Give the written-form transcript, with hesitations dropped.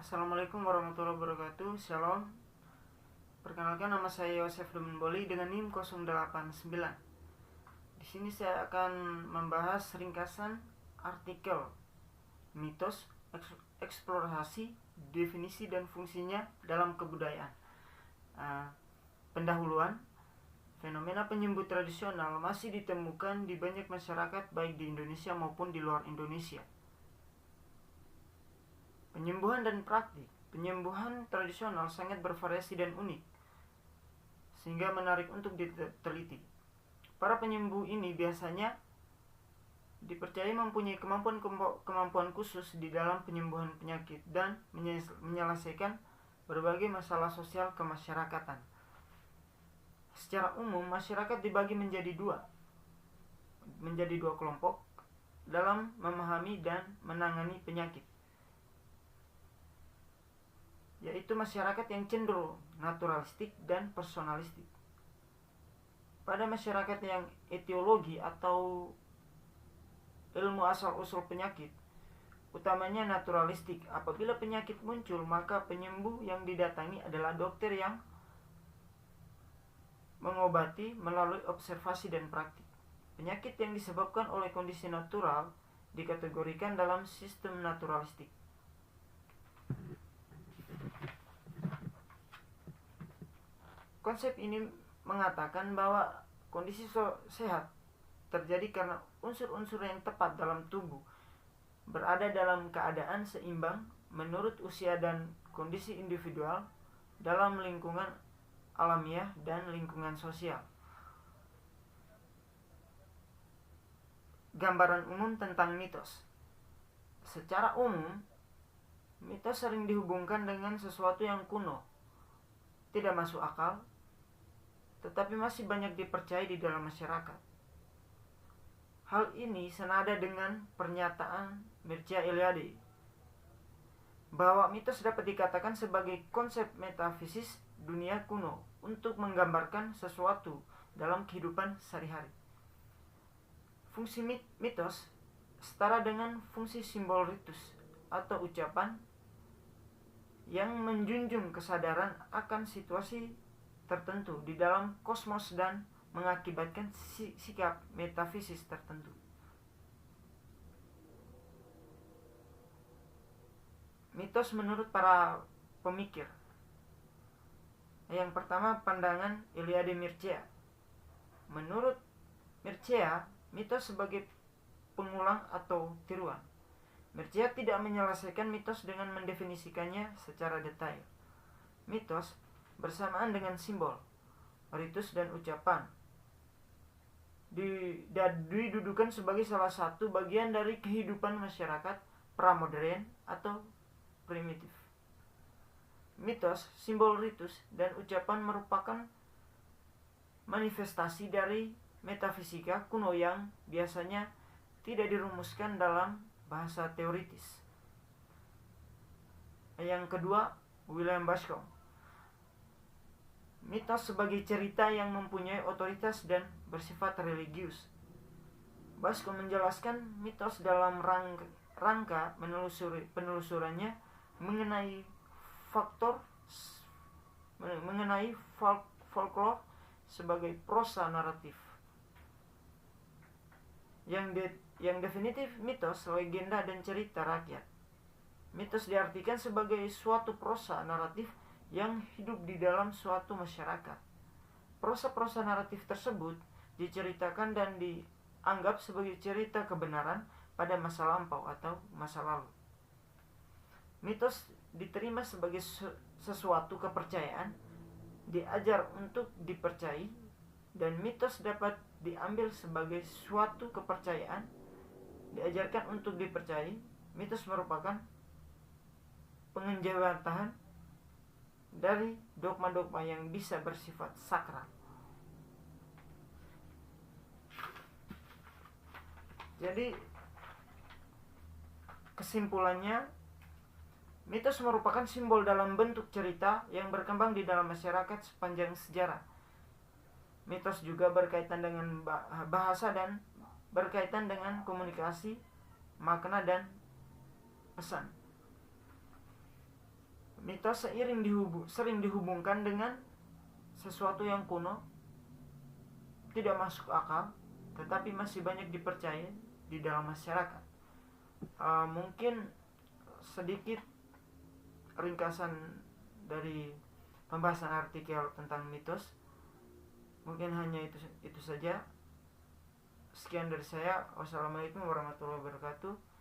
Assalamualaikum warahmatullahi wabarakatuh. Shalom. Perkenalkan, nama saya Yosef Lumenboli dengan NIM 089. Di sini saya akan membahas ringkasan artikel mitos, eksplorasi, definisi dan fungsinya dalam kebudayaan. Pendahuluan, fenomena penyembuh tradisional masih ditemukan di banyak masyarakat baik di Indonesia maupun di luar Indonesia. Penyembuhan dan praktik penyembuhan tradisional sangat bervariasi dan unik, sehingga menarik untuk diteliti. Para penyembuh ini biasanya dipercaya mempunyai kemampuan khusus di dalam penyembuhan penyakit dan menyelesaikan berbagai masalah sosial kemasyarakatan. Secara umum, masyarakat dibagi menjadi dua kelompok dalam memahami dan menangani penyakit, yaitu masyarakat yang cenderung naturalistik dan personalistik. Pada masyarakat yang etiologi atau ilmu asal-usul penyakit, utamanya naturalistik, apabila penyakit muncul, maka penyembuh yang didatangi adalah dokter yang mengobati melalui observasi dan praktik. Penyakit yang disebabkan oleh kondisi natural dikategorikan dalam sistem naturalistik. Konsep ini mengatakan bahwa kondisi sehat terjadi karena unsur-unsur yang tepat dalam tubuh berada dalam keadaan seimbang menurut usia dan kondisi individual dalam lingkungan alamiah dan lingkungan sosial. Gambaran umum tentang mitos. Secara umum, mitos sering dihubungkan dengan sesuatu yang kuno, tidak masuk akal, tetapi masih banyak dipercaya di dalam masyarakat. Hal ini senada dengan pernyataan Mircea Eliade bahwa mitos dapat dikatakan sebagai konsep metafisis dunia kuno untuk menggambarkan sesuatu dalam kehidupan sehari-hari. Fungsi mitos setara dengan fungsi simbol ritus atau ucapan yang menjunjung kesadaran akan situasi tertentu di dalam kosmos dan mengakibatkan sikap metafisis tertentu. Mitos menurut para pemikir. Yang pertama, pandangan Eliade Mircea. Menurut Mircea, mitos sebagai pengulang atau tiruan. Mircea tidak menyelesaikan mitos dengan mendefinisikannya secara detail. Mitos bersamaan dengan simbol, ritus dan ucapan didudukan sebagai salah satu bagian dari kehidupan masyarakat pramodern atau primitif. Mitos, simbol, ritus, dan ucapan merupakan manifestasi dari metafisika kuno yang biasanya tidak dirumuskan dalam bahasa teoritis. Yang kedua, William Bascom. Mitos sebagai cerita yang mempunyai otoritas dan bersifat religius. Bascom menjelaskan mitos dalam rangka penelusurannya mengenai folklore sebagai prosa naratif. Yang definitif, mitos, legenda, dan cerita rakyat. Mitos diartikan sebagai suatu prosa naratif yang hidup di dalam suatu masyarakat. Prosa-prosa naratif tersebut diceritakan dan dianggap sebagai cerita kebenaran pada masa lampau atau masa lalu. Mitos diterima sebagai sesuatu kepercayaan, diajar untuk dipercayai, dan mitos dapat diambil sebagai suatu kepercayaan, diajarkan untuk dipercayai. Mitos merupakan pengenjawatan dari dogma-dogma yang bisa bersifat sakral. Jadi kesimpulannya, mitos merupakan simbol dalam bentuk cerita yang berkembang di dalam masyarakat sepanjang sejarah. Mitos juga berkaitan dengan bahasa dan berkaitan dengan komunikasi, makna, dan pesan. Mitos sering dihubungkan dengan sesuatu yang kuno, tidak masuk akal, tetapi masih banyak dipercaya di dalam masyarakat. Mungkin sedikit ringkasan dari pembahasan artikel tentang mitos. Mungkin hanya itu saja. Sekian dari saya. Wassalamualaikum warahmatullahi wabarakatuh.